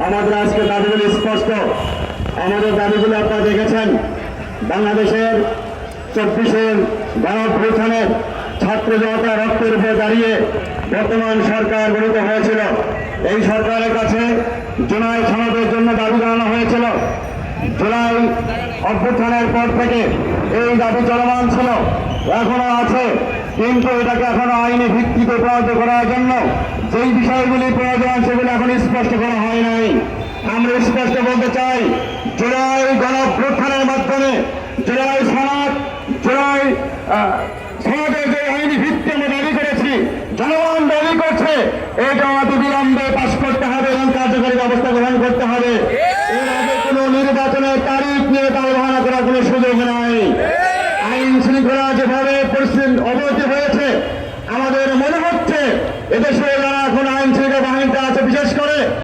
আমাদের আজকে দাবিগুলি স্পষ্ট। আমাদের দাবিগুলি আপনারা দেখেছেন। বাংলাদেশের 24-এর গণঅভ্যুত্থানের ছাত্র জনতা রক্তের উপরে দাঁড়িয়ে বর্তমান সরকার গঠিত হয়েছিল। এই সরকারের কাছে জুলাই সনদের জন্য দাবি জানানো হয়েছিল। জুলাই অভ্যুত্থানের পর থেকে এই দাবি চলমান ছিল, এখনো আছে, কিন্তু এটাকে এখনো আইনি ভিত্তিতে পরিণত করার জন্য যেই বিষয়গুলি প্রয়োজন সেগুলি এখন স্পষ্ট করা হয় নাই। আমরা স্পষ্ট বলতে চাই, জুলাই গণঅভ্যুত্থানের মাধ্যমে জুলাই সনদের যে আইনি ভিত্তি আমরা দাবি করেছি, জনগণ দাবি করছে, এটা